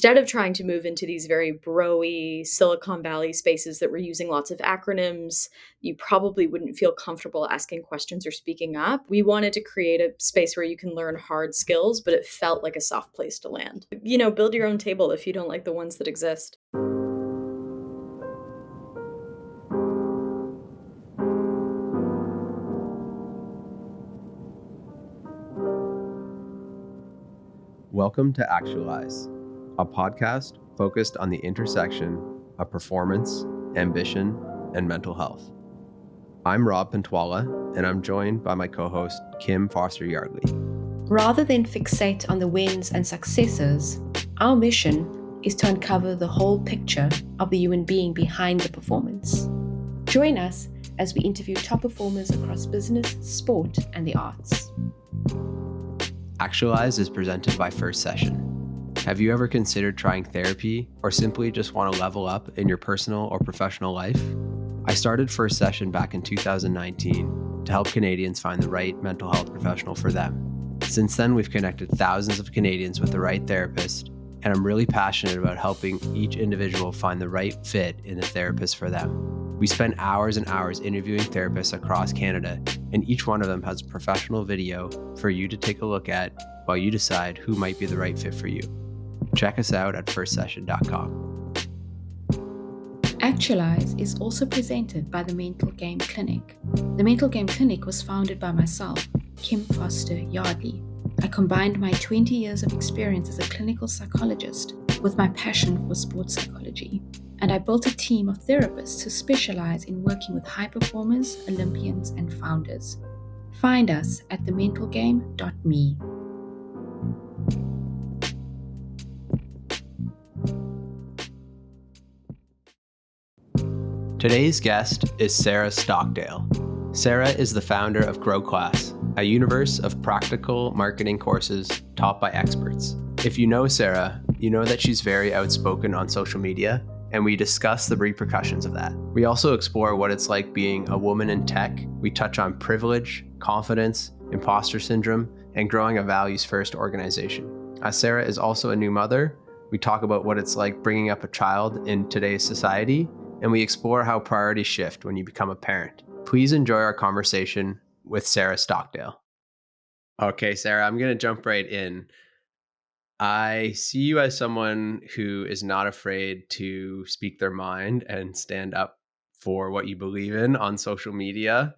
instead of trying to move into these very bro-y Silicon Valley spaces that were using lots of acronyms, you probably wouldn't feel comfortable asking questions or speaking up. We wanted to create a space where you can learn hard skills, but it felt like a soft place to land. Build your own table if you don't like the ones that exist. Welcome to Actualize, a podcast focused on the intersection of performance, ambition, and mental health. I'm Rob Pintwala, and I'm joined by my co-host, Kim Foster-Yardley. Rather than fixate on the wins and successes, our mission is to uncover the whole picture of the human being behind the performance. Join us as we interview top performers across business, sport, and the arts. Actualize is presented by First Session. Have you ever considered trying therapy or simply just want to level up in your personal or professional life? I started First Session back in 2019 to help Canadians find the right mental health professional for them. Since then, we've connected thousands of Canadians with the right therapist, and I'm really passionate about helping each individual find the right fit in the therapist for them. We spend hours and hours interviewing therapists across Canada, and each one of them has a professional video for you to take a look at while you decide who might be the right fit for you. Check us out at firstsession.com. Actualize is also presented by the Mental Game Clinic. The Mental Game Clinic was founded by myself, Kim Foster-Yardley. I combined my 20 years of experience as a clinical psychologist with my passion for sports psychology. And I built a team of therapists who specialize in working with high performers, Olympians, and founders. Find us at thementalgame.me. Today's guest is Sarah Stockdale. Sarah is the founder of Growclass, a universe of practical marketing courses taught by experts. If you know Sarah, you know that she's very outspoken on social media, and we discuss the repercussions of that. We also explore what it's like being a woman in tech. We touch on privilege, confidence, imposter syndrome, and growing a values-first organization. As Sarah is also a new mother, we talk about what it's like bringing up a child in today's society, and we explore how priorities shift when you become a parent. Please enjoy our conversation with Sarah Stockdale. Okay, Sarah, I'm going to jump right in. I see you as someone who is not afraid to speak their mind and stand up for what you believe in on social media,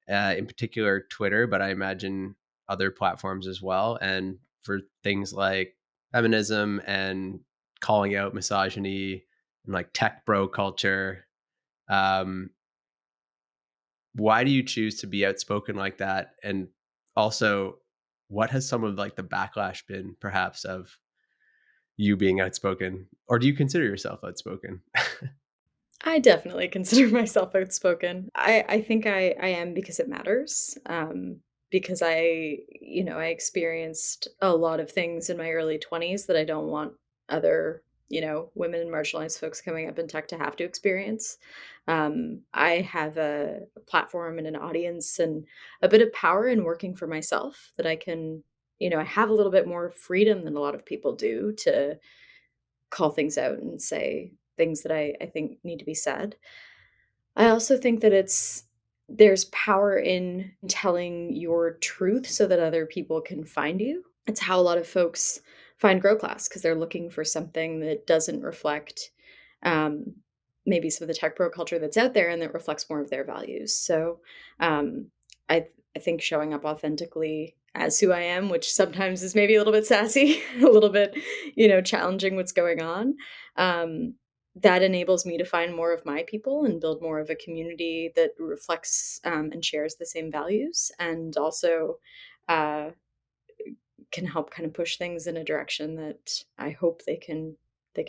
in particular Twitter, but I imagine other platforms as well. And for things like feminism and calling out misogyny and like tech bro culture. Why do you choose to be outspoken like that? And also, what has some of like the backlash been perhaps of you being outspoken? Or do you consider yourself outspoken? I definitely consider myself outspoken. I think I am because it matters. Because I experienced a lot of things in my early 20s that I don't want other, women and marginalized folks coming up in tech to have to experience. I have a platform and an audience and a bit of power in working for myself that I can, I have a little bit more freedom than a lot of people do to call things out and say things that I think need to be said. I also think that there's power in telling your truth so that other people can find you. It's how a lot of folks find Growclass because they're looking for something that doesn't reflect um, maybe some of the tech pro culture that's out there and that reflects more of their values. So um, I think showing up authentically as who I am, which sometimes is maybe a little bit sassy, a little bit, challenging what's going on. That enables me to find more of my people and build more of a community that reflects and shares the same values, and also uh, can help kind of push things in a direction that I hope they can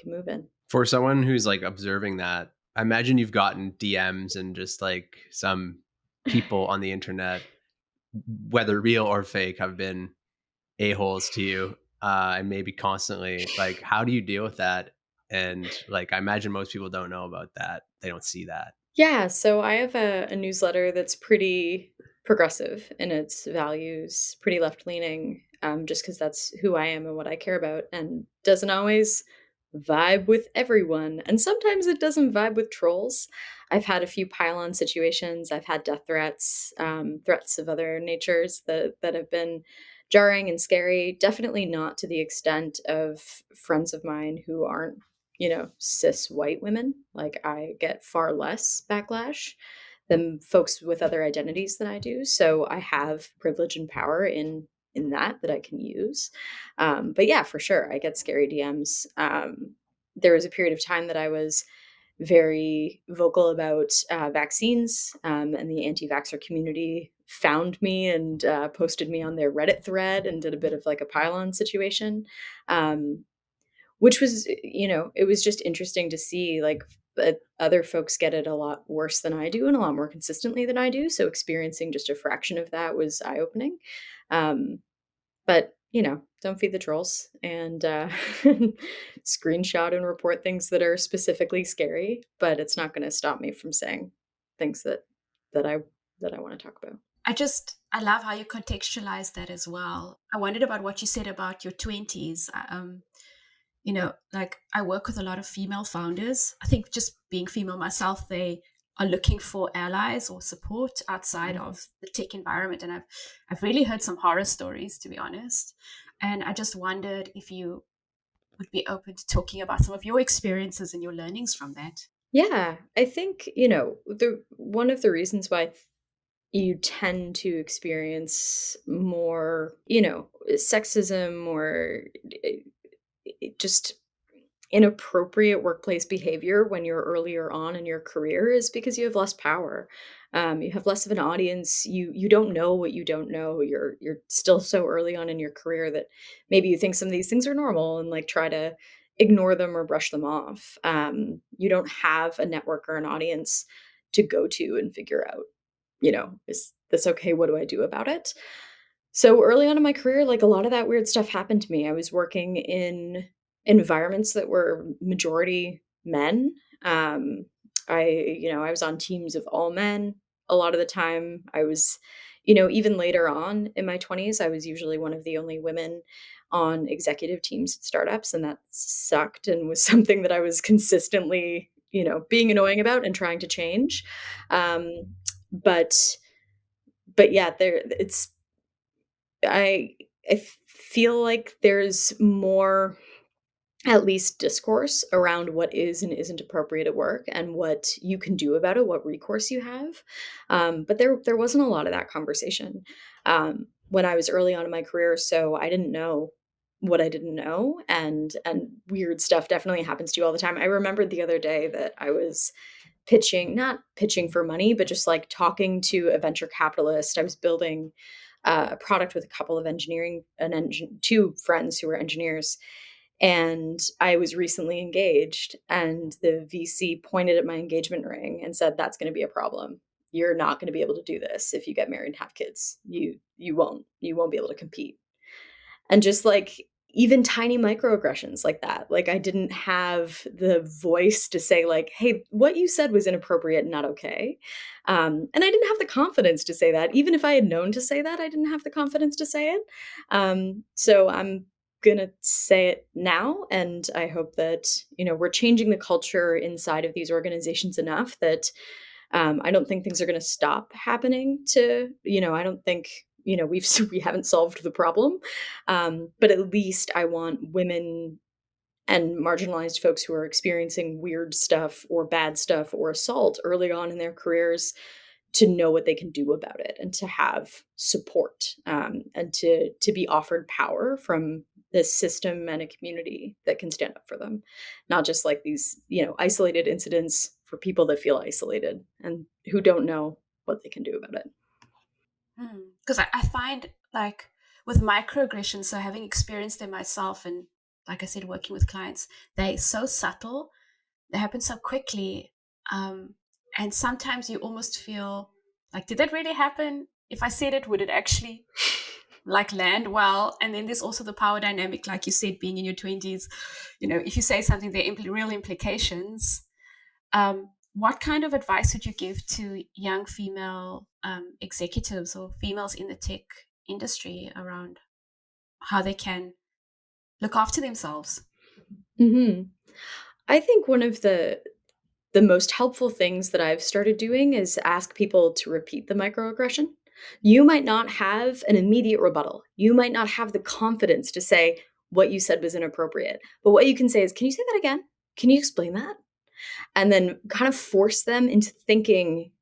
move in. For someone who's like observing that, I imagine you've gotten DMs and just like some people on the internet, whether real or fake, have been a-holes to you, and maybe constantly. Like, how do you deal with that? And like, I imagine most people don't know about that. They don't see that. Yeah, so I have a newsletter that's pretty progressive in its values, pretty left leaning, just because that's who I am and what I care about, and doesn't always vibe with everyone, and sometimes it doesn't vibe with trolls. I've had a few pylon situations. I've had death threats, threats of other natures that have been jarring and scary. Definitely not to the extent of friends of mine who aren't, cis white women. Like, I get far less backlash than folks with other identities than I do. So I have privilege and power in that I can use. But yeah, for sure, I get scary DMs. There was a period of time that I was very vocal about vaccines, and the anti-vaxxer community found me and posted me on their Reddit thread and did a bit of like a pylon situation, um, which was, it was just interesting to see like that other folks get it a lot worse than I do and a lot more consistently than I do. So experiencing just a fraction of that was eye opening. Um, but, don't feed the trolls and, screenshot and report things that are specifically scary, but it's not gonna stop me from saying things that I that I wanna talk about. I love how you contextualize that as well. I wondered about what you said about your 20s. Like I work with a lot of female founders. I think just being female myself, they are looking for allies or support outside Mhm. of the tech environment. And I've really heard some horror stories, to be honest. And I just wondered if you would be open to talking about some of your experiences and your learnings from that. Yeah, I think, the one of the reasons why you tend to experience more, sexism or, just inappropriate workplace behavior when you're earlier on in your career is because you have less power. You have less of an audience. You don't know what you don't know. You're still so early on in your career that maybe you think some of these things are normal and like try to ignore them or brush them off. You don't have a network or an audience to go to and figure out, is this okay? What do I do about it? So early on in my career, like a lot of that weird stuff happened to me. I was working in environments that were majority men. Um, I was on teams of all men a lot of the time. I was, even later on in my 20s, I was usually one of the only women on executive teams at startups, and that sucked and was something that I was consistently, being annoying about and trying to change. Um, but but yeah, I I feel like there's more, at least, discourse around what is and isn't appropriate at work and what you can do about it, what recourse you have. But there wasn't a lot of that conversation when I was early on in my career, so I didn't know what I didn't know, and weird stuff definitely happens to you all the time. I remembered the other day that I was pitching, not pitching for money, but just like talking to a venture capitalist. I was building a product with a couple of two friends who were engineers, and I was recently engaged, and the VC pointed at my engagement ring and said, "That's going to be a problem. You're not going to be able to do this if you get married and have kids. You won't be able to compete." And just like even tiny microaggressions like that. Like, I didn't have the voice to say like, "Hey, what you said was inappropriate and not okay." And I didn't have the confidence to say that. Even if I had known to say that, I didn't have the confidence to say it. So I'm gonna say it now, and I hope that, we're changing the culture inside of these organizations enough that I don't think things are going to stop happening I don't think, we haven't solved the problem. But at least I want women and marginalized folks who are experiencing weird stuff or bad stuff or assault early on in their careers to know what they can do about it and to have support, and to be offered power from this system and a community that can stand up for them, not just like these, isolated incidents for people that feel isolated and who don't know what they can do about it. Because I find like with microaggressions, so having experienced them myself and like I said, working with clients, they're so subtle, they happen so quickly. And sometimes you almost feel like, did that really happen? If I said it, would it actually like land well? And then there's also the power dynamic, like you said, being in your 20s, if you say something, there are real implications. What kind of advice would you give to young female executives or females in the tech industry around how they can look after themselves? Mhm. I think one of the most helpful things that I've started doing is ask people to repeat the microaggression. You might not have an immediate rebuttal. You might not have the confidence to say what you said was inappropriate. But what you can say is, "Can you say that again? Can you explain that?" And then kind of force them into thinking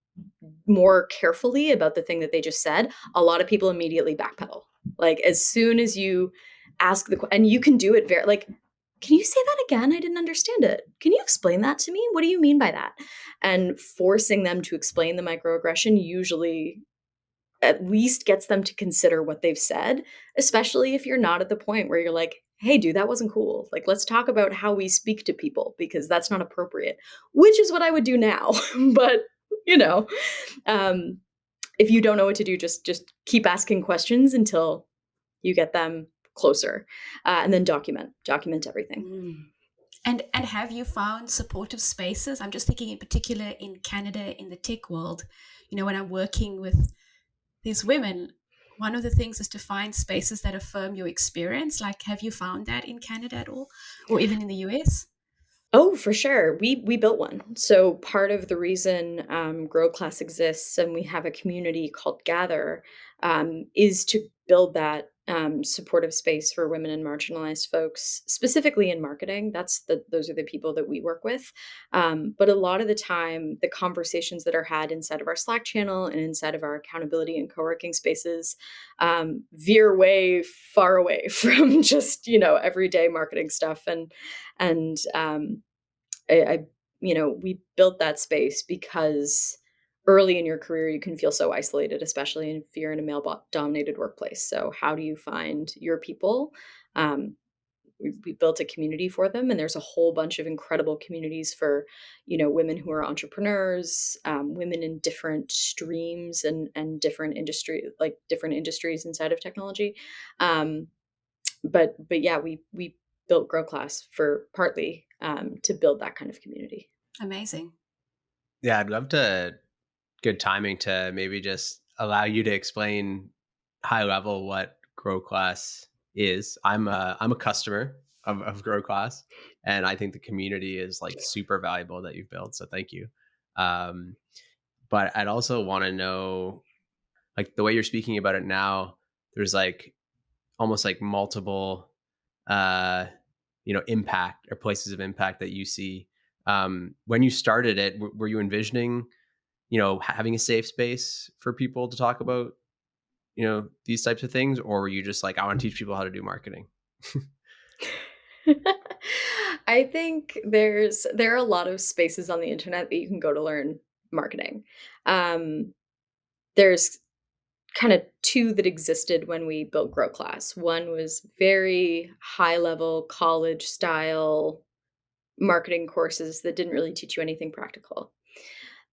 more carefully about the thing that they just said. A lot of people immediately backpedal. Like as soon as you ask and you can do it very like, can you say that again? I didn't understand it. Can you explain that to me? What do you mean by that? And forcing them to explain the microaggression usually at least gets them to consider what they've said, especially if you're not at the point where you're like, "Hey, dude, that wasn't cool. Like, let's talk about how we speak to people because that's not appropriate," which is what I would do now. But, you know, um, if you don't know what to do, just keep asking questions until you get them closer, and then document everything. Mm. And have you found supportive spaces? I'm just thinking in particular in Canada, in the tech world, when I'm working with these women, one of the things is to find spaces that affirm your experience. Like, have you found that in Canada at all, or even in the US? Oh, for sure. We built one. So part of the reason Growclass exists and we have a community called Gather is to build that supportive space for women and marginalized folks, specifically in marketing. Those are the people that we work with. But a lot of the time, the conversations that are had inside of our Slack channel and inside of our accountability and co-working spaces veer way far away from just everyday marketing stuff and I we built that space because early in your career, you can feel so isolated, especially if you're in a male dominated workplace. So, how do you find your people? Um, we built a community for them, and there's a whole bunch of incredible communities for, women who are entrepreneurs, women in different streams and different industries inside of technology. Um, but yeah, we built Grow Class for partly to build that kind of community. Amazing. Yeah, I'd love to good timing to maybe just allow you to explain high level what Growclass is. I'm a customer of Growclass, and I think the community is like super valuable that you've built. So thank you. Um, but I'd also want to know, like the way you're speaking about it now, there's like almost like multiple, uh, impact or places of impact that you see. When you started it, were you envisioning having a safe space for people to talk about, these types of things? Or were you just like, I want to teach people how to do marketing? I think there are a lot of spaces on the internet that you can go to learn marketing. There's kind of two that existed when we built Grow Class. One was very high level college style marketing courses that didn't really teach you anything practical.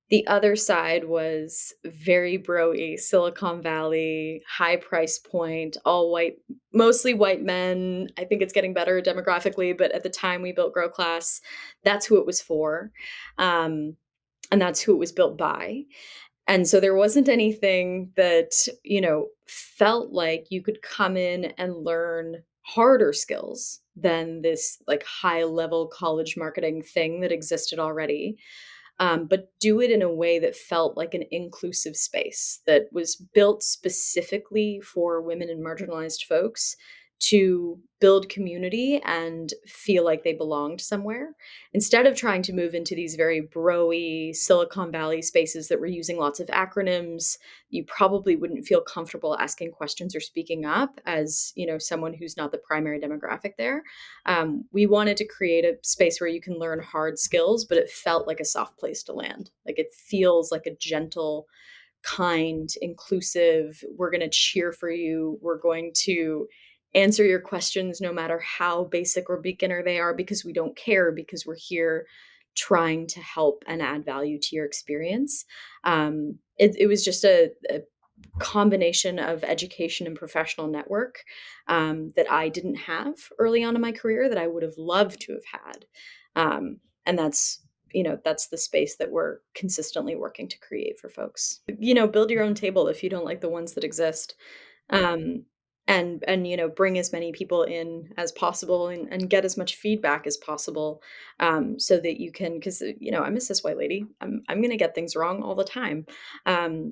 The other side was very bro-y, Silicon Valley, high price point, all white, mostly white men. I think it's getting better demographically, but at the time we built Grow Class, that's who it was for. Um, and that's who it was built by. And so there wasn't anything that, felt like you could come in and learn harder skills than this like high level college marketing thing that existed already, but do it in a way that felt like an inclusive space that was built specifically for women and marginalized folks to build community and feel like they belonged somewhere instead of trying to move into these very broy Silicon Valley spaces that were using lots of acronyms. You probably wouldn't feel comfortable asking questions or speaking up as someone who's not the primary demographic there. We wanted to create a space where you can learn hard skills, but it felt like a soft place to land. Like it feels like a gentle, kind, inclusive, we're going to cheer for you. We're going to answer your questions no matter how basic or beginner they are because we don't care, because we're here trying to help and add value to your experience. It was just a combination of education and professional network that I didn't have early on in my career that I would have loved to have had. And that's the space that we're consistently working to create for folks. Build your own table if you don't like the ones that exist. Um, and bring as many people in as possible and get as much feedback as possible, so that you can, because I'm a cis white lady, I'm going to get things wrong all the time,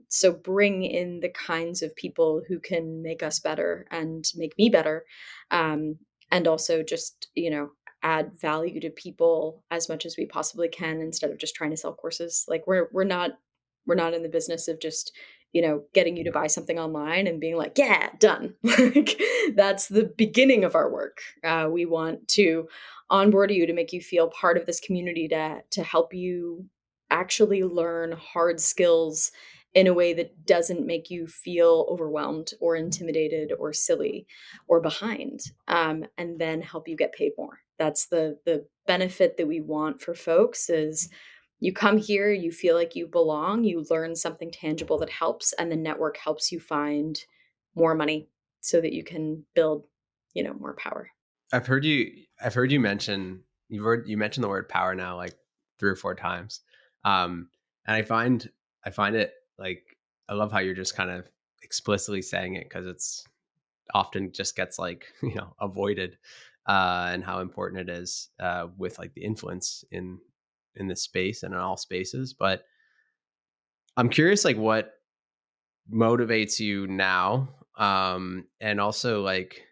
so bring in the kinds of people who can make us better and make me better, um, and also just add value to people as much as we possibly can, instead of just trying to sell courses. Like we're not in the business of just getting you to buy something online and being like, yeah, done. Like that's the beginning of our work. We want to onboard you to make you feel part of this community, to help you actually learn hard skills in a way that doesn't make you feel overwhelmed or intimidated or silly or behind, and then help you get paid more. That's the benefit that we want for folks is you come here, you feel like you belong, you learn something tangible that helps, and the network helps you find more money so that you can build, more power. I've heard you mention you mentioned the word power now like 3 or 4 times. And I find it like I love how you're just kind of explicitly saying it, because it's often just gets like avoided, and how important it is, with like the influence in this space and in all spaces. But I'm curious, like, what motivates you now, and also like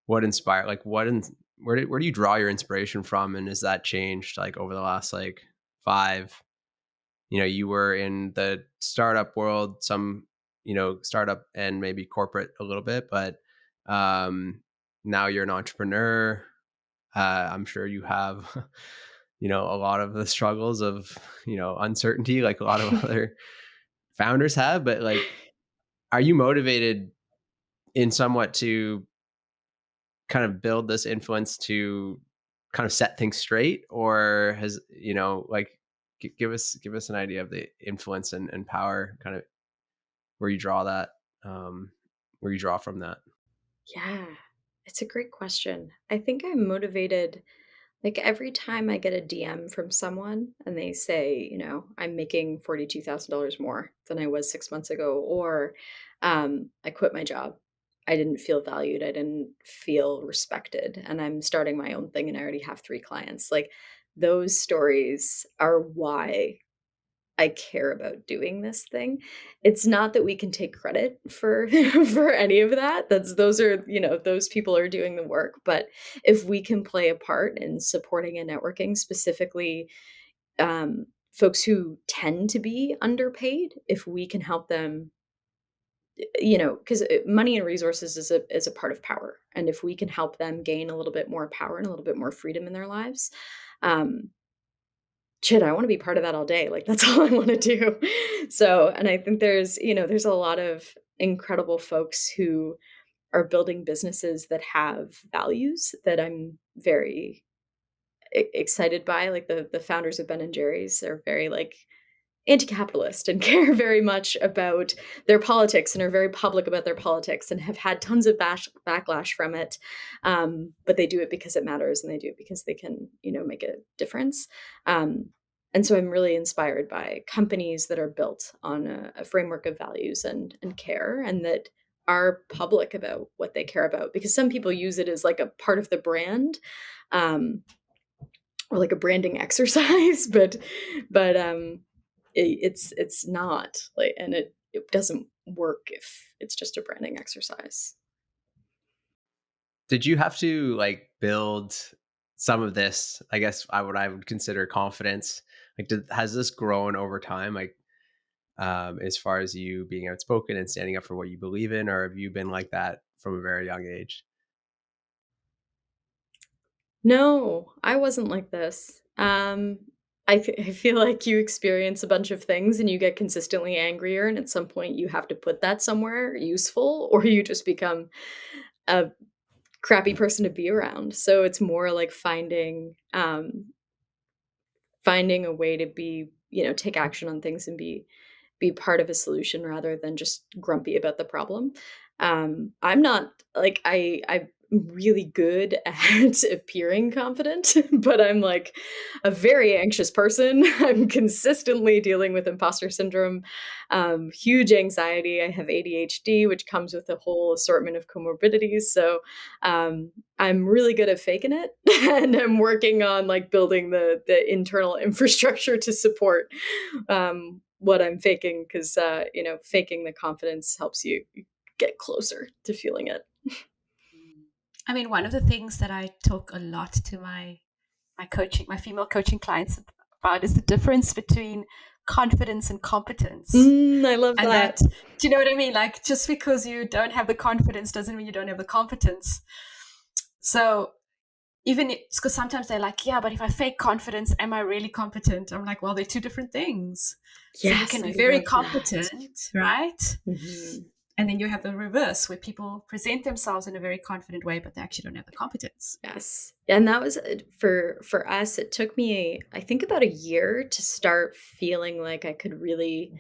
what inspire like what in where do you draw your inspiration from, and is that changed like over the last like 5? You were in the startup world, some startup and maybe corporate a little bit, but um now you're an entrepreneur. I'm sure you have a lot of the struggles of uncertainty, like a lot of other founders have. But like, are you motivated in somewhat to kind of build this influence to kind of set things straight, or has like give us an idea of the influence and power, kind of where you draw that, um where you draw from that? Yeah, it's a great question. I think I'm motivated. Like every time I get a DM from someone and they say, I'm making $42,000 more than I was 6 months ago, or I quit my job. I didn't feel valued. I didn't feel respected. And I'm starting my own thing and I already have 3 clients. Like those stories are why I care about doing this thing. It's not that we can take credit for for any of that. Those are, those people are doing the work, but if we can play a part in supporting and networking, specifically folks who tend to be underpaid, if we can help them, because money and resources is a part of power, and if we can help them gain a little bit more power and a little bit more freedom in their lives, um, shit, I wanna be part of that all day, like, that's all I wanna do. So, and I think there's a lot of incredible folks who are building businesses that have values that I'm very excited by, like, the founders of Ben& and Jerry's are very, like, anti-capitalist and care very much about their politics and are very public about their politics and have had tons of backlash from it. But they do it because it matters and they do it because they can, make a difference. Um, and so I'm really inspired by companies that are built on a framework of values and care, and that are public about what they care about, because some people use it as like a part of the brand, um, or like a branding exercise, but it's not like, and it doesn't work if it's just a branding exercise. Did you have to like build some of this, I guess what I would consider confidence, like has this grown over time, like, as far as you being outspoken and standing up for what you believe in, or have you been like that from a very young age? No, I wasn't like this. I feel like you experience a bunch of things and you get consistently angrier, and at some point you have to put that somewhere useful, or you just become a crappy person to be around. So it's more like finding a way to be, take action on things and be part of a solution rather than just grumpy about the problem. I'm not like really good at appearing confident, but I'm like a very anxious person. I'm consistently dealing with imposter syndrome, huge anxiety. I have ADHD, which comes with a whole assortment of comorbidities. So I'm really good at faking it, and I'm working on like building the internal infrastructure to support what I'm faking, because faking the confidence helps you get closer to feeling it. I mean, one of the things that I talk a lot to my female coaching clients about is the difference between confidence and competence. I love And that. that, do you know what I mean? Like, just because you don't have the confidence doesn't mean you don't have the competence. So even because sometimes they're like, yeah, but if I fake confidence, am I really competent? I'm like, well, they're two different things. So you Yes, can be I very love that. competent, right? Mhm. And then you have the reverse where people present themselves in a very confident way, but they actually don't have the competence. Yes. And that was for us, it took me, I think, about a year to start feeling like I could really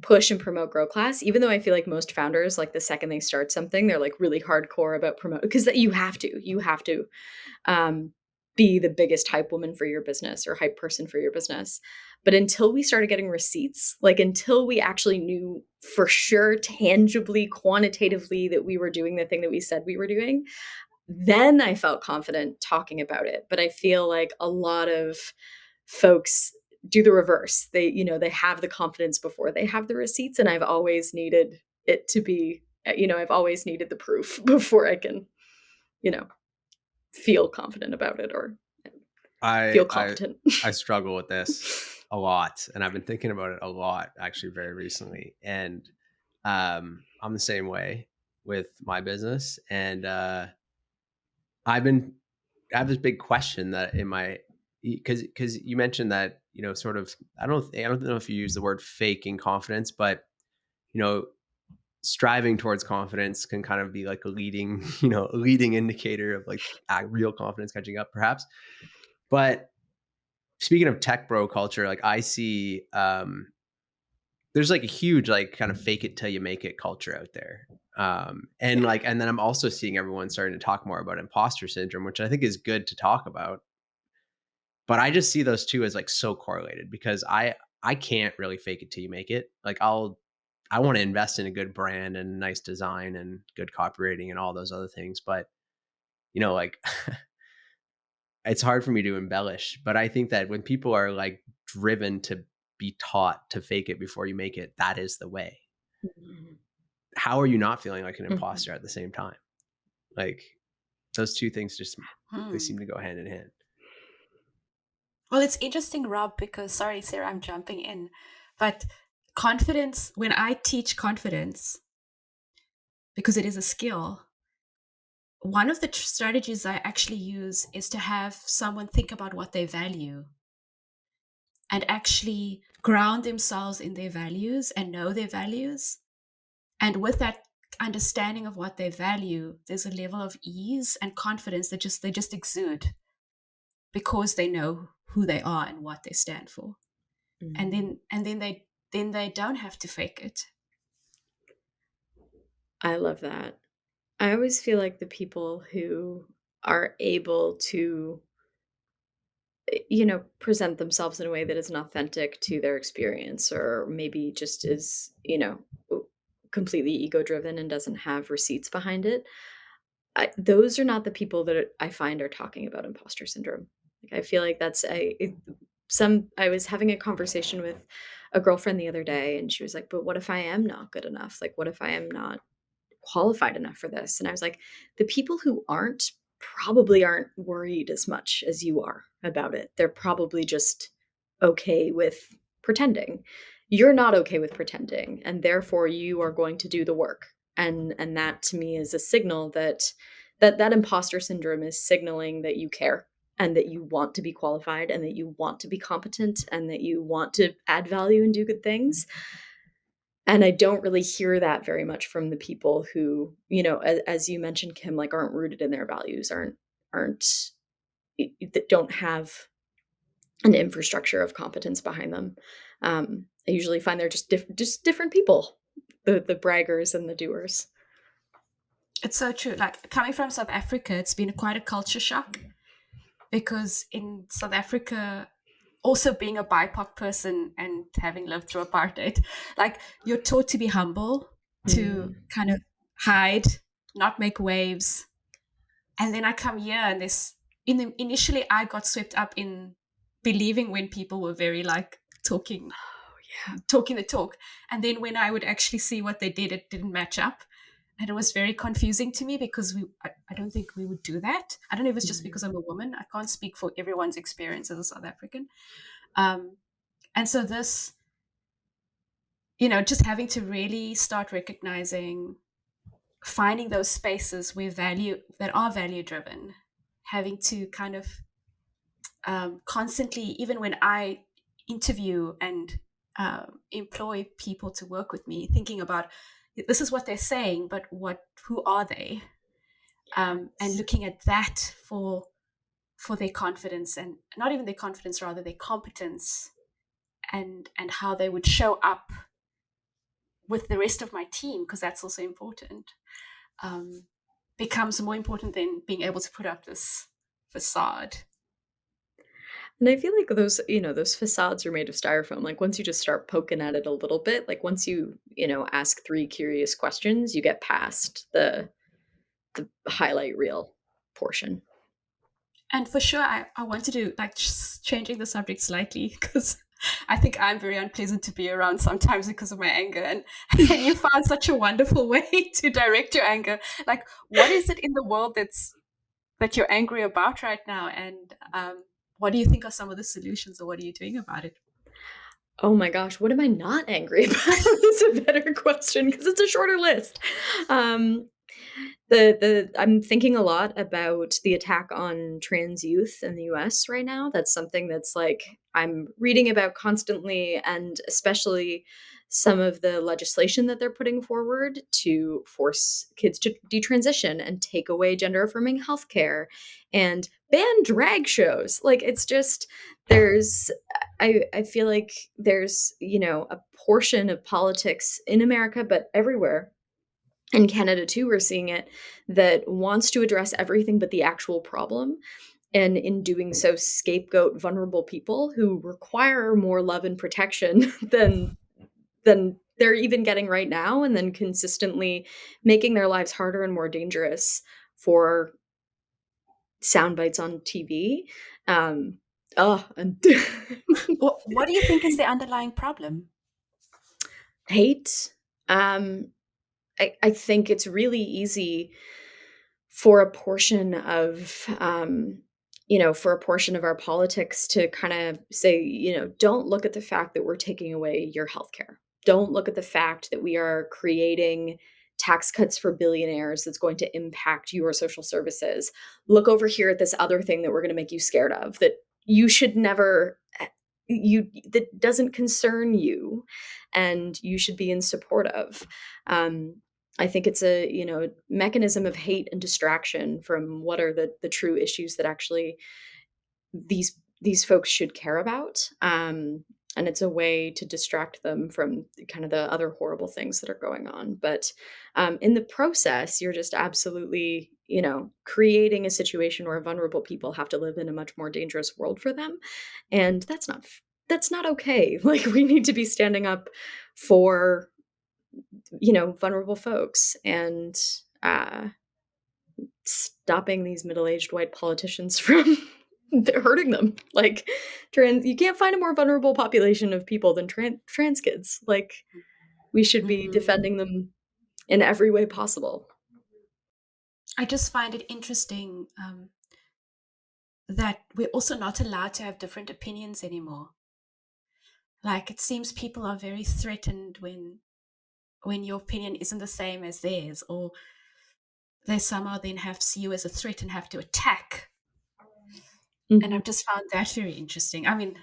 push and promote Growclass, even though I feel like most founders, like the second they start something, they're like really hardcore about promote, because that you have to um, be the biggest hype woman for your business or hype person for your business. But until we started getting receipts, like until we actually knew for sure, tangibly, quantitatively, that we were doing the thing that we said we were doing, then I felt confident talking about it. But I feel like a lot of folks do the reverse. They have the confidence before they have the receipts. And I've always needed it to be, I've always needed the proof before I can, you know, feel confident about it or I feel I competent. I struggle with this a lot, and I've been thinking about it a lot actually very recently. And I'm the same way with my business, and I've been I have this big question that in my because you mentioned that sort of I don't know if you use the word faking confidence, but you know striving towards confidence can kind of be like a leading a leading indicator of like real confidence catching up perhaps. But speaking of tech bro culture, like I see there's like a huge like kind of fake it till you make it culture out there. And Yeah. like and then I'm also seeing everyone starting to talk more about imposter syndrome, which I think is good to talk about. But I just see those two as like so correlated because I can't really fake it till you make it. Like I want to invest in a good brand and nice design and good copywriting and all those other things, but like it's hard for me to embellish. But I think that when people are like driven to be taught to fake it before you make it, that is the way. Mhm. How are you not feeling like an Mhm. imposter at the same time? Like those two things just they Hmm. seem to go hand in hand. Well, it's interesting, Rob, because sorry, Sarah, I'm jumping in, but confidence, when I teach confidence, because it is a skill, one of the strategies I actually use is to have someone think about what they value and actually ground themselves in their values and know their values. And with that understanding of what they value, there's a level of ease and confidence that they just exude because they know who they are and what they stand for. And Mhm. then they don't have to fake it. I love that. I always feel like the people who are able to, present themselves in a way that isn't authentic to their experience, or maybe just is, completely ego driven and doesn't have receipts behind it. Those are not the people that I find are talking about imposter syndrome. Like, I feel like that's I was having a conversation with a girlfriend the other day, and she was like, "But what if I am not good enough? Like, what if I am not qualified enough for this?" And I was like, the people who aren't probably aren't worried as much as you are about it. They're probably just okay with pretending. You're not okay with pretending, and therefore you are going to do the work. And that to me is a signal that imposter syndrome is signaling that you care, and that you want to be qualified, and that you want to be competent, and that you want to add value and do good things. And I don't really hear that very much from the people who, as you mentioned, Kim, like aren't rooted in their values, aren't that don't have an infrastructure of competence behind them. I usually find they're just different people, the braggers and the doers. It's so true. Like coming from South Africa, it's been quite a culture shock because in South Africa, also being a BIPOC person and having lived through apartheid, like you're taught to be humble, to Mm. kind of hide, not make waves. And then I come here and initially I got swept up in believing when people were very like Oh, yeah. talking the talk. And then when I would actually see what they did, it didn't match up. And it was very confusing to me because I don't think we would do that. I don't know if it's just Mhm. because I'm a woman. I can't speak for everyone's experience as a South African. Um, and so this, just having to really start recognizing, finding those spaces where value that are value driven, having to kind of constantly, even when I interview and employ people to work with me, thinking about this is what they're saying, but who are they? And Yes. looking at that for their confidence, and not even their confidence, rather their competence, and how they would show up with the rest of my team, because that's also important. Um, becomes more important than being able to put up this facade. And I feel like those facades are made of styrofoam. Like once you just start poking at it a little bit, like once you ask three curious questions, you get past the highlight reel portion. And for sure, I wanted to like changing the subject slightly because I think I'm very unpleasant to be around sometimes because of my anger. And you found such a wonderful way to direct your anger. Like, what is it in the world that you're angry about right now? And what do you think are some of the solutions, or what are you doing about it? Oh my gosh, what am I not angry about? It's a better question because it's a shorter list. Um, the I'm thinking a lot about the attack on trans youth in the US right now. That's something that's like I'm reading about constantly, and especially some of the legislation that they're putting forward to force kids to detransition and take away gender affirming healthcare and ban drag shows. Like it's just there's I feel like there's, a portion of politics in America, but everywhere in Canada too, we're seeing it, that wants to address everything but the actual problem. And in doing so, scapegoat vulnerable people who require more love and protection than they're even getting right now, and then consistently making their lives harder and more dangerous for sound bites on TV. And What do you think is the underlying problem? hate. Um, I think it's really easy for a portion of for a portion of our politics to kind of say, don't look at the fact that we're taking away your healthcare. Don't look at the fact that we are creating tax cuts for billionaires that's going to impact your social services. Look over here at this other thing that we're going to make you scared of that you should never you that doesn't concern you and you should be in support of. I think it's a, mechanism of hate and distraction from what are the true issues that actually these folks should care about. And it's a way to distract them from kind of the other horrible things that are going on. But in the process, you're just absolutely, creating a situation where vulnerable people have to live in a much more dangerous world for them, and that's not okay. Like we need to be standing up for vulnerable folks and uh, stopping these middle-aged white politicians from hurting them. Like you can't find a more vulnerable population of people than trans kids. Like we should be Mm. defending them in every way possible. I just find it interesting that we're also not allowed to have different opinions anymore. Like it seems people are very threatened when your opinion isn't the same as theirs, or they somehow then have to see you as a threat and have to attack. And Mhm. I've just found that very interesting. I mean,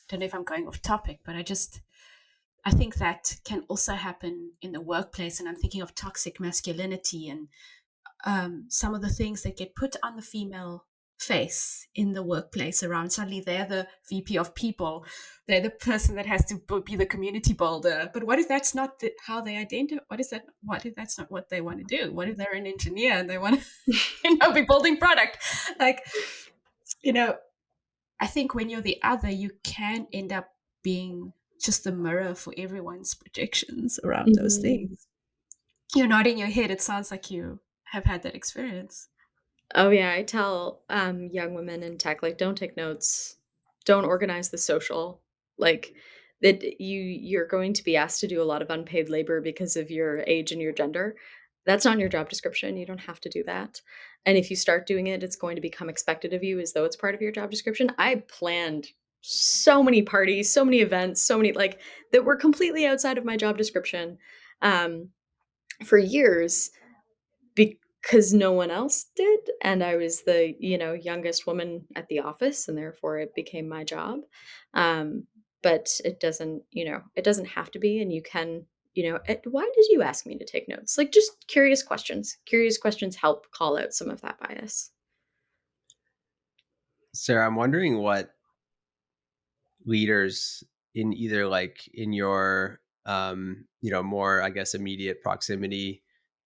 don't know if I'm going off topic, but I think that can also happen in the workplace. And I'm thinking of toxic masculinity and some of the things that get put on the female face in the workplace around. Suddenly they're the VP of people. They're the person that has to be the community builder. But what if that's not how they identify? What if that's not what they want to do? What if they're an engineer and they want to, be building product? Like, you know, I think when you're the other, you can end up being just the mirror for everyone's projections around those Mhm. things. You're nodding your head. It sounds like you have had that experience. Oh yeah, I tell young women in tech, like, don't take notes, don't organize the social, like, that you're going to be asked to do a lot of unpaid labor because of your age and your gender. That's not in your job description. You don't have to do that. And if you start doing it, it's going to become expected of you as though it's part of your job description. I planned so many parties, so many events, so many like that were completely outside of my job description um, for years because no one else did, and I was the, youngest woman at the office, and therefore it became my job. But it doesn't have to be, and you can, why did you ask me to take notes? Like, just curious questions. Curious questions help call out some of that bias. Sarah, I'm wondering what leaders in either like in your more, I guess, immediate proximity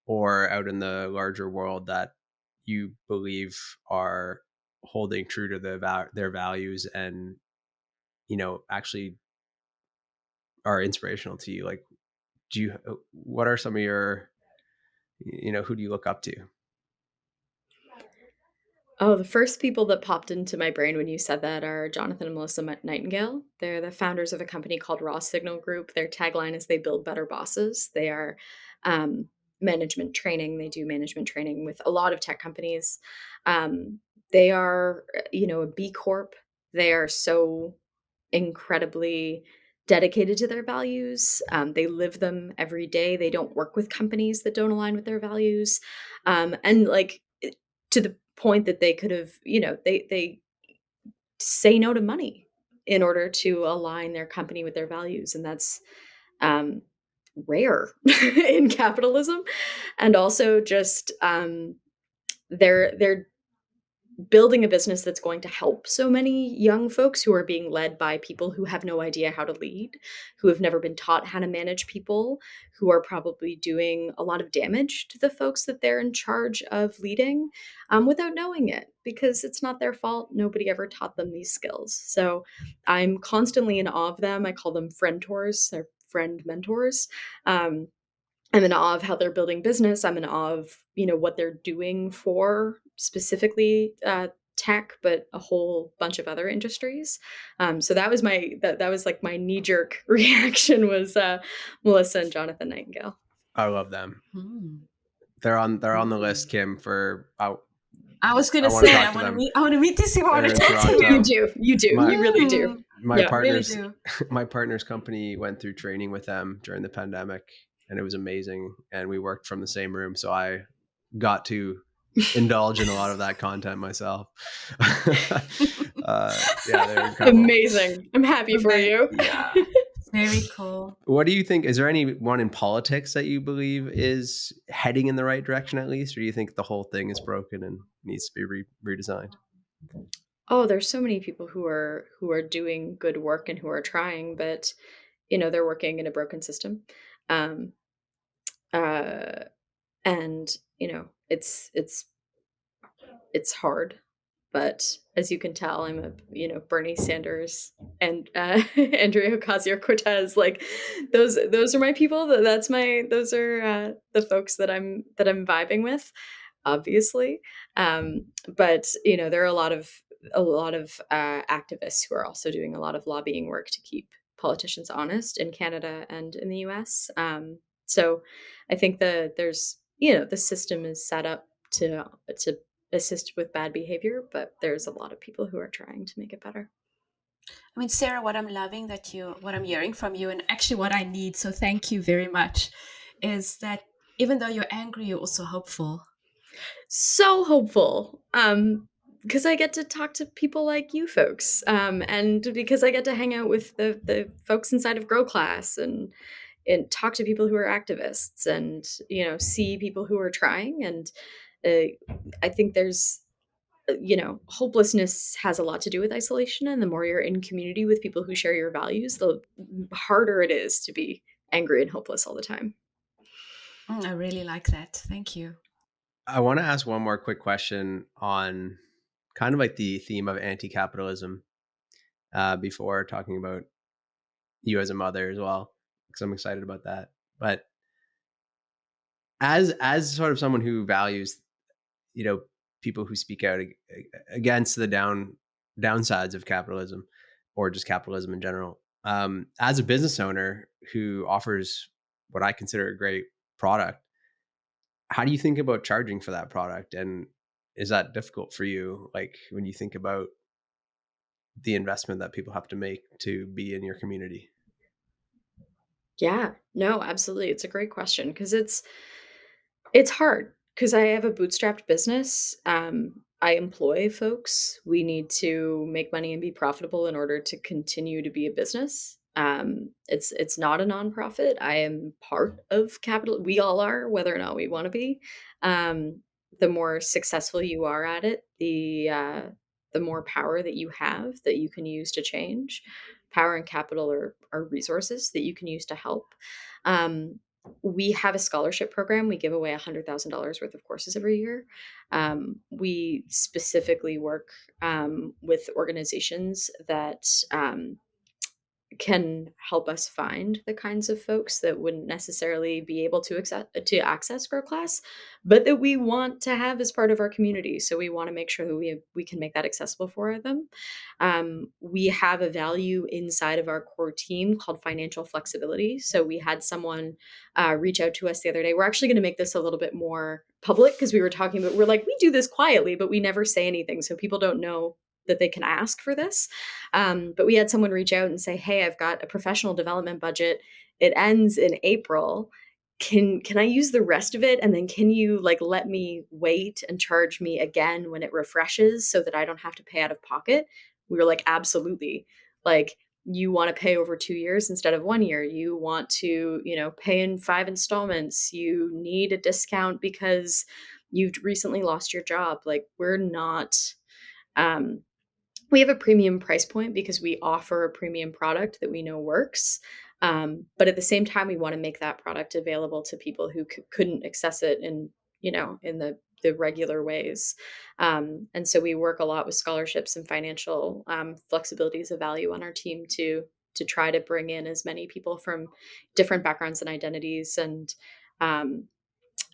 or out in the larger world that you believe are holding true to their values and actually are inspirational to you. Like, do you what are some of your, who do you look up to? Oh, the first people that popped into my brain when you said that are Jonathan and Melissa Nightingale. They're the founders of a company called Raw Signal Group. Their tagline is "They build better bosses." They are um, management training. They do management training with a lot of tech companies. They are, a B Corp. They are so incredibly dedicated to their values. They live them every day. They don't work with companies that don't align with their values. And like to the point that they could have, they say no to money in order to align their company with their values. And that's um, rare in capitalism. And also just they're building a business that's going to help so many young folks who are being led by people who have no idea how to lead, who have never been taught how to manage people, who are probably doing a lot of damage to the folks that they're in charge of leading without knowing it because it's not their fault. Nobody ever taught them these skills. So I'm constantly in awe of them. I call them friend-tors or friend mentors. Um, I'm in awe of how they're building business. I'm in awe of, what they're doing for specifically tech, but a whole bunch of other industries. So that was like my knee jerk reaction was Melissa and Jonathan Nightingale. I love them. Hmm. They're on the list, Hmm. Kim, for I was I gonna want to say talk to them. I want to meet these people. I want They're to in talk to You Toronto. you. do, you do, My you really do. Mm, my Yeah. really partner's do. my partner's company went through training with them during the pandemic, and it was amazing. And we worked from the same room, so I got to indulge in a lot of that content myself. Yeah, they're incredible. Amazing. I'm happy for Very, you. yeah, very cool. What do you think? Is there anyone in politics that you believe is heading in the right direction at least, or do you think the whole thing is broken and needs to be redesigned? Oh, there's so many people who are doing good work and who are trying, but they're working in a broken system. Um, uh, and it's hard, but as you can tell, I'm a Bernie Sanders and Andrea Ocasio Cortez. Like those are my people. Those are the folks that I'm vibing with, obviously. But there are a lot of activists who are also doing a lot of lobbying work to keep politicians honest in Canada and in the U.S. So I think there's the system is set up to assist with bad behavior, but there's a lot of people who are trying to make it better. I mean, Sarah, what I'm loving what I'm hearing from you, and actually what I need, so thank you very much, is that even though you're angry, you're also hopeful. So hopeful. Because I get to talk to people like you folks, and because I get to hang out with the folks inside of Growclass and talk to people who are activists and see people who are trying and I think there's hopelessness has a lot to do with isolation. And the more you're in community with people who share your values, the harder it is to be angry and hopeless all the time. I really like that. Thank you. I want to ask one more quick question on kind of like the theme of anti-capitalism before talking about you as a mother as well, because I'm excited about that. But as sort of someone who values, you know, people who speak out against the downsides of capitalism or just capitalism in general, as a business owner who offers what I consider a great product, how do you think about charging for that product? And is that difficult for you? Like when you think about the investment that people have to make to be in your community? Yeah, no, absolutely. It's a great question because it's hard because I have a bootstrapped business. I employ folks. We need to make money and be profitable in order to continue to be a business. It's not a nonprofit. I am part of capital. We all are, whether or not we want to be. Um, the more successful you are at it, the more power that you have that you can use to change. Power and capital are resources that you can use to help. Um, we have a scholarship program. We give away $100,000 worth of courses every year. We specifically work with organizations that can help us find the kinds of folks that wouldn't necessarily be able to access Growclass, but that we want to have as part of our community. So we want to make sure that we can make that accessible for them. We have a value inside of our core team called financial flexibility. So we had someone reach out to us the other day. We're actually going to make this a little bit more public because we were talking about, we're like, we do this quietly, but we never say anything. So people don't know that they can ask for this. But we had someone reach out and say, "Hey, I've got a professional development budget. It ends in April. Can I use the rest of it? And then can you like let me wait and charge me again when it refreshes so that I don't have to pay out of pocket?" We were like, "Absolutely." Like, you want to pay over 2 years instead of 1 year. You want to, pay in 5 installments. You need a discount because you've recently lost your job. Like, we're not um we have a premium price point because we offer a premium product that we know works. But at the same time, we want to make that product available to people who couldn't access it in the regular ways. And so we work a lot with scholarships and financial flexibility as a value on our team to try to bring in as many people from different backgrounds and identities um,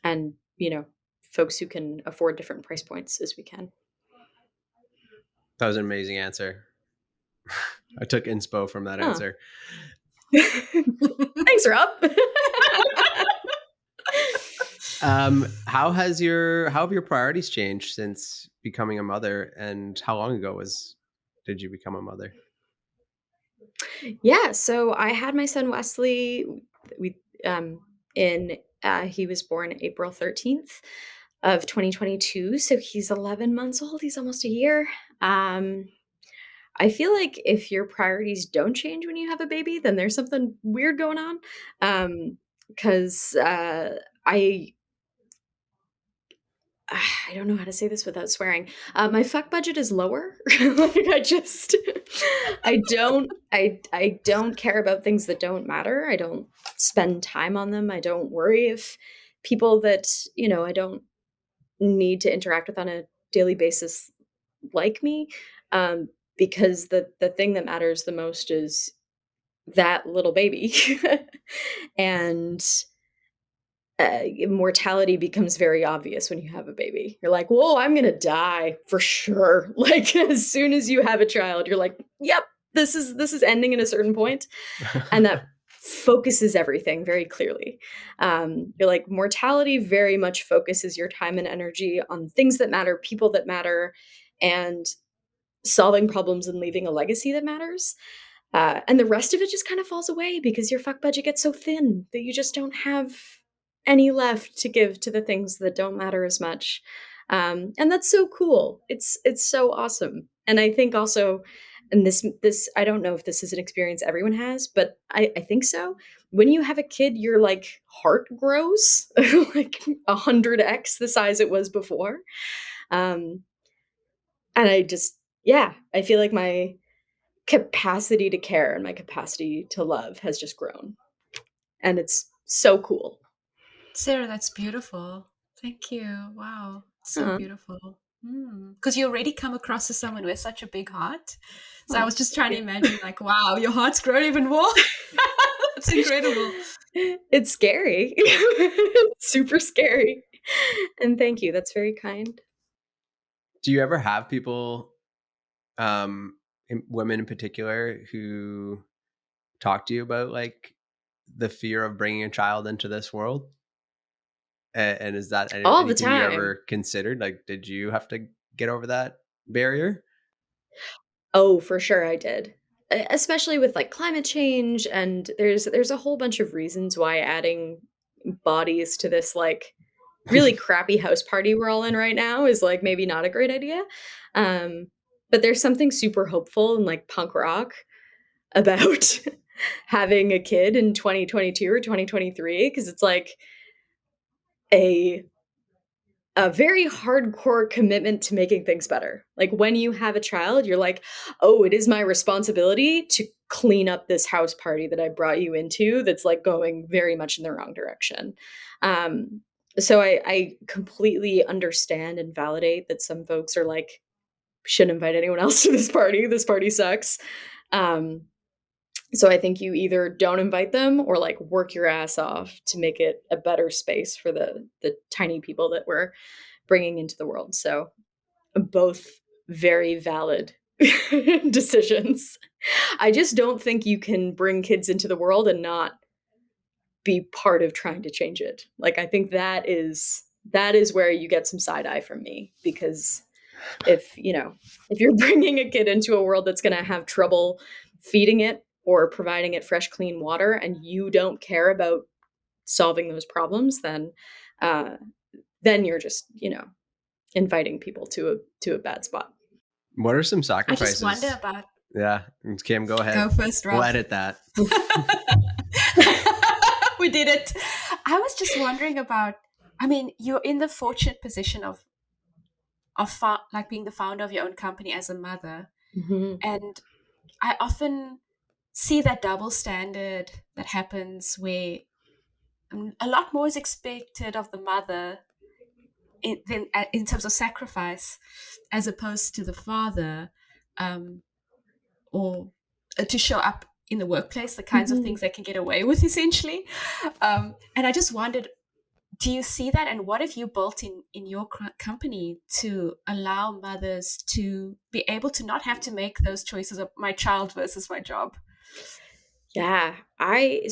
and folks who can afford different price points as we can. That was an amazing answer. I took inspo from that Oh. answer. Thanks, Rob. How have your priorities changed since becoming a mother, and how long ago did you become a mother? Yeah, so I had my son Wesley. We in He was born April 13th of 2022, so he's 11 months old. He's almost a year. Um, I feel like if your priorities don't change when you have a baby, then there's something weird going on. Because I I don't know how to say this without swearing. My fuck budget is lower. Like I don't care about things that don't matter. I don't spend time on them. I don't worry if people that, I don't need to interact with on a daily basis like me. Um, because the thing that matters the most is that little baby. And mortality becomes very obvious when you have a baby. You're like, whoa, I'm going to die for sure. Like as soon as you have a child, you're like, yep, this is ending at a certain point. And that focuses everything very clearly. You're like, mortality very much focuses your time and energy on things that matter, people that matter, and solving problems and leaving a legacy that matters. And the rest of it just kind of falls away because your fuck budget gets so thin that you just don't have any left to give to the things that don't matter as much. And that's so cool. It's so awesome. And I think also, and this I don't know if this is an experience everyone has, but I think so. When you have a kid, your like heart grows like 100x the size it was before. Um, And I just, yeah, I feel like my capacity to care and my capacity to love has just grown. And it's so cool. Sarah, that's beautiful. Thank you. Wow. So Uh, beautiful. Because you already come across as someone with such a big heart. So I oh, was just thank trying to you. imagine, like, wow, your heart's grown even more. That's incredible. It's scary. It's super scary. And thank you. That's very kind. Do you ever have people, women in particular, who talk to you about like the fear of bringing a child into this world? And is that All the anything you time. ever considered? Like, did you have to get over that barrier? Oh, for sure I did. Especially with like climate change, and there's a whole bunch of reasons why adding bodies to this like really crappy house party we're all in right now is like maybe not a great idea. Um, but there's something super hopeful and like punk rock about having a kid in 2022 or 2023 because it's like a a very hardcore commitment to making things better. Like when you have a child, you're like, "Oh, it is my responsibility to clean up this house party that I brought you into that's like going very much in the wrong direction." Um, so I completely understand and validate that some folks are like, "Shouldn't invite anyone else to this party. This party sucks." Um, so I think you either don't invite them or like work your ass off to make it a better space for the tiny people that we're bringing into the world. So both very valid decisions. I just don't think you can bring kids into the world and not be part of trying to change it. Like I think that is where you get some side eye from me because if you're bringing a kid into a world that's going to have trouble feeding it or providing it fresh clean water and you don't care about solving those problems uh then you're just inviting people to a bad spot. What are some I just wonder sacrifices? about, Yeah, Kim, go go ahead. first, We'll Ralph. edit that. We did it. I was just wondering about, I mean, you're in the fortunate position of like being the founder of your own company as a mother. Mhm. And I often see that double standard that happens where a lot more is expected of the mother in terms of sacrifice as opposed to the father, um, or to show up in the workplace, the kinds of Mhm. things they can get away with essentially. And I just wondered, do you see that, and what have you built in your company to allow mothers to be able to not have to make those choices of my child versus my job? Yeah, I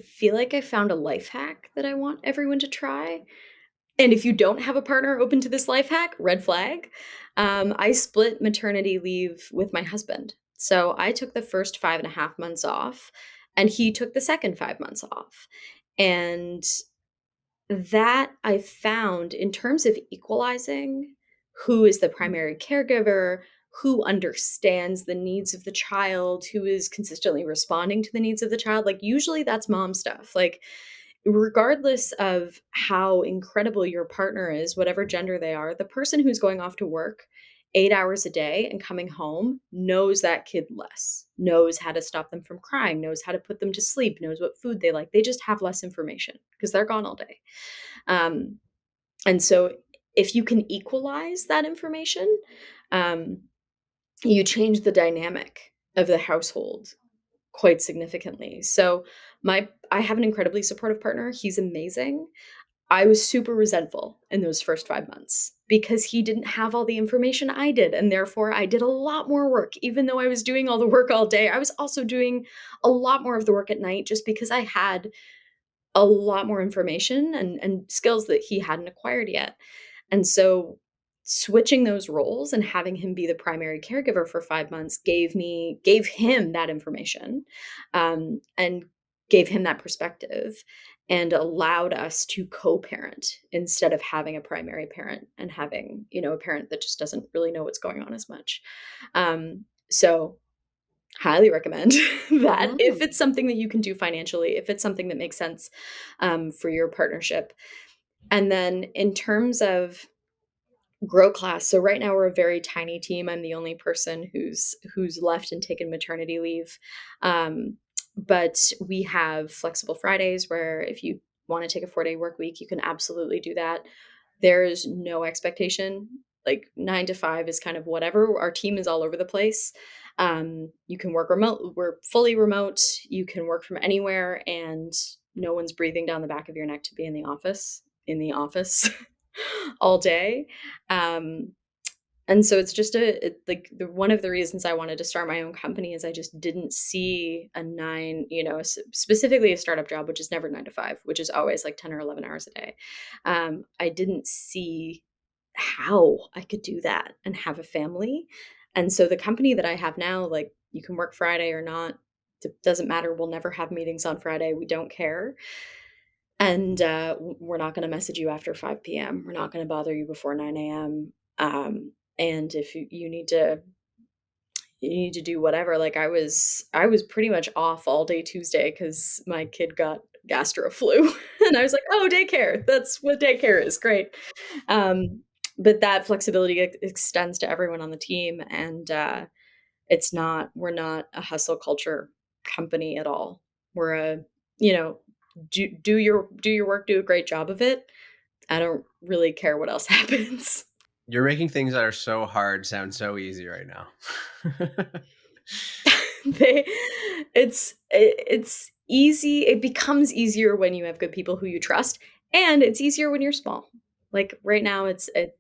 feel like I found a life hack that I want everyone to try. And if you don't have a partner open to this life hack, red flag. I split maternity leave with my husband. So I took the first 5.5 months off, and he took the second 5 months off. And that I found in terms of equalizing who is the primary caregiver, who understands the needs of the child, who is consistently responding to the needs of the child. Like, usually that's mom stuff. Like, regardless of how incredible your partner is, whatever gender they are, the person who's going off to work 8 hours a day and coming home knows that kid less, knows how to stop them from crying, knows how to put them to sleep, knows what food they like. They just have less information because they're gone all day. Um, and so if you can equalize that information, um, you change the dynamic of the household quite significantly. So I have an incredibly supportive partner. He's amazing. I was super resentful in those first 5 months because he didn't have all the information I did, and therefore I did a lot more work. Even though I was doing all the work all day, I was also doing a lot more of the work at night just because I had a lot more information and skills that he hadn't acquired yet. And so switching those roles and having him be the primary caregiver for 5 months gave him that information, and gave him that perspective and allowed us to co-parent instead of having a primary parent and having, a parent that just doesn't really know what's going on as much. So highly recommend that if Mm. it's something that you can do financially, if it's something that makes sense, for your partnership. And then in terms of Growclass. So right now we're a very tiny team. I'm the only person who's left and taken maternity leave. Um, but we have flexible Fridays where if you want to take a 4-day work week, you can absolutely do that. There is no expectation. Like 9 to 5 is kind of whatever. Our team is all over the place. You can work remote. We're fully remote. You can work from anywhere, and no one's breathing down the back of your neck to be in the office. In the office all day. Um, and so it's just like one of the reasons I wanted to start my own company is I just didn't see a nine, specifically a startup job, which is never 9 to 5, which is always like 10 or 11 hours a day. I didn't see how I could do that and have a family. And so the company that I have now, like you can work Friday or not, it doesn't matter. We'll never have meetings on Friday. We don't care. And we're not going to message you after 5 p.m. We're not going to bother you before 9 a.m. And if you need to do whatever. Like I was pretty much off all day Tuesday because my kid got gastro flu, and I was like, oh, daycare. That's what daycare is. Great. Um, but that flexibility extends to everyone on the team, and we're not a hustle culture company at all. We're a, you know, do your work, do a great job of it. I don't really care what else happens. You're making things that are so hard sound so easy right now. They it's easy. It becomes easier when you have good people who you trust, and it's easier when you're small. Like right now,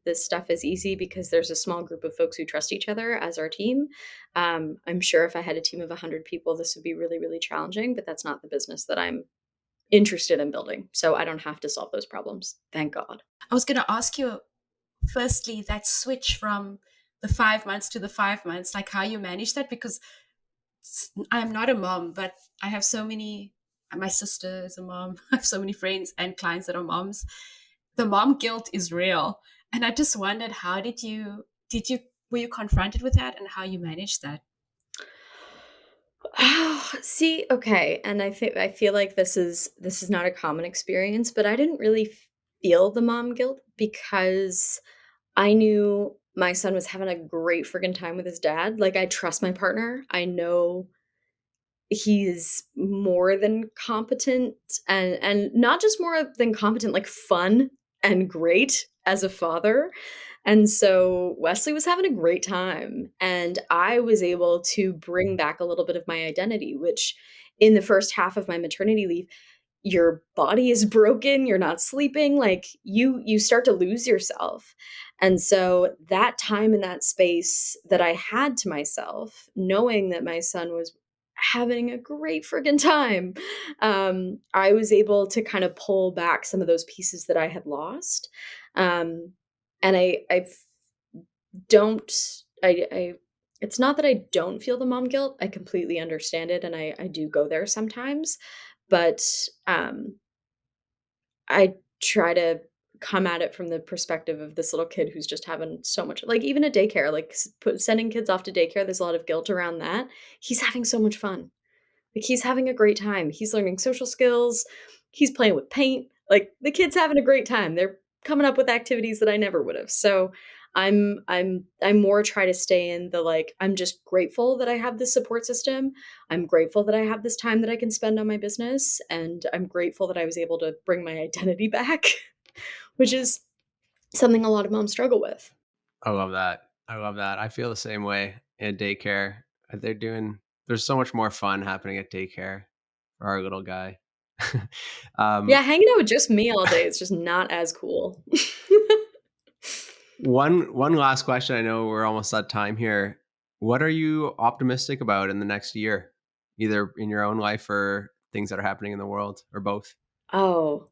this stuff is easy because there's a small group of folks who trust each other as our team. I'm sure if I had a team of 100 people, this would be really, really challenging, but that's not the business that I'm interested in building. So I don't have to solve those problems. Thank God. I was going to ask you, firstly, that switch from the 5 months to the 5 months, like how you manage that, because I'm not a mom, but I have so many, my sister is a mom. I have so many friends and clients that are moms. The mom guilt is real. And I just wondered, how were you confronted with that and how you managed that? Oh, see, okay, and I feel like this is not a common experience, but I didn't really feel the mom guilt because I knew my son was having a great friggin' time with his dad. Like, I trust my partner. I know he's more than competent, and not just more than competent, like fun and great as a father. And so Wesley was having a great time, and I was able to bring back a little bit of my identity, which in the first half of my maternity leave, your body is broken, you're not sleeping, like you start to lose yourself. And so that time in that space that I had to myself, knowing that my son was having a great friggin' time, I was able to kind of pull back some of those pieces that I had lost. Um, and don't I it's not that I don't feel the mom guilt. I completely understand it, and I do go there sometimes, but um I try to come at it from the perspective of this little kid who's just having so much, like even a daycare, like sending kids off to daycare, there's a lot of guilt around that. He's having so much fun. Like, he's having a great time. He's learning social skills. He's playing with paint. Like, the kid's having a great time. They're coming up with activities that I never would have. So, I'm more try to stay in the, like, I'm just grateful that I have this support system. I'm grateful that I have this time that I can spend on my business, and I'm grateful that I was able to bring my identity back, which is something a lot of moms struggle with. I love that. I love that. I feel the same way in daycare. There's so much more fun happening at daycare for our little guy. Yeah, um, hanging out with just me all day is just not as cool. one last question. I know we're almost at time here. What are you optimistic about in the next year, either in your own life or things that are happening in the world, or both? Oh,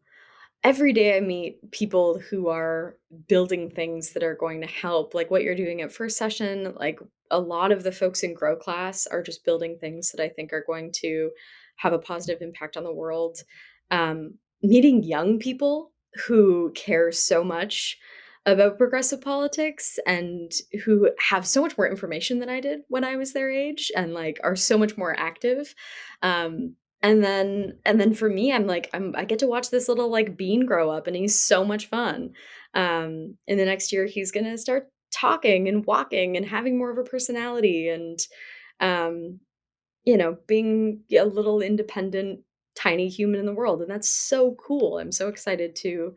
every day I meet people who are building things that are going to help, like what you're doing at first session. Like a lot of the folks in Grow Class are just building things that I think are going to have a positive impact on the world. Meeting young people who care so much about progressive politics and who have so much more information than I did when I was their age and like are so much more active. And then for me, I'm like, I get to watch this little, like, bean grow up, and he's so much fun. In the next year, he's gonna start talking and walking and having more of a personality and, um, being a little independent, tiny human in the world, and that's so cool. I'm so excited to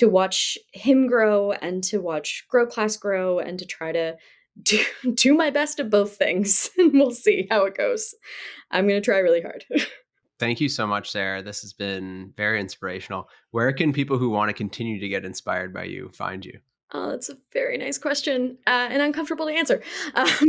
watch him grow and to watch Growclass grow and to try to do do my best at both things, and we'll see how it goes. I'm gonna try really hard. Thank you so much, Sarah. This has been very inspirational. Where can people who want to continue to get inspired by you find you? Oh, that's a very nice question, and uncomfortable to answer. But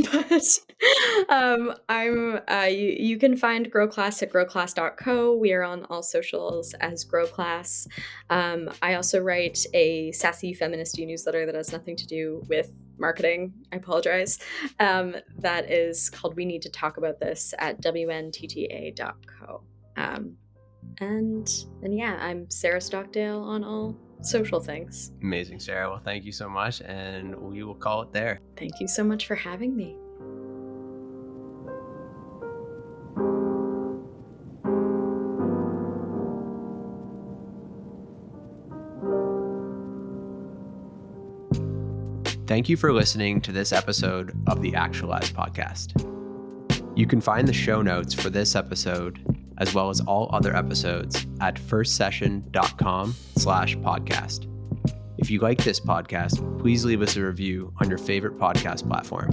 you can find Growclass at growclass.co. We are on all socials as Growclass. I also write a sassy feminist newsletter that has nothing to do with marketing. I apologize. That is called We Need to Talk About This at wntta.co. And yeah, I'm Sarah Stockdale on all social things. Amazing, Sarah. Well, thank you so much, and we will call it there. Thank you so much for having me. Thank you for listening to this episode of the Actualize podcast. You can find the show notes for this episode, as well as all other episodes, at firstsession.com/podcast. If you like this podcast, please leave us a review on your favorite podcast platform.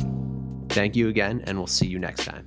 Thank you again, and we'll see you next time.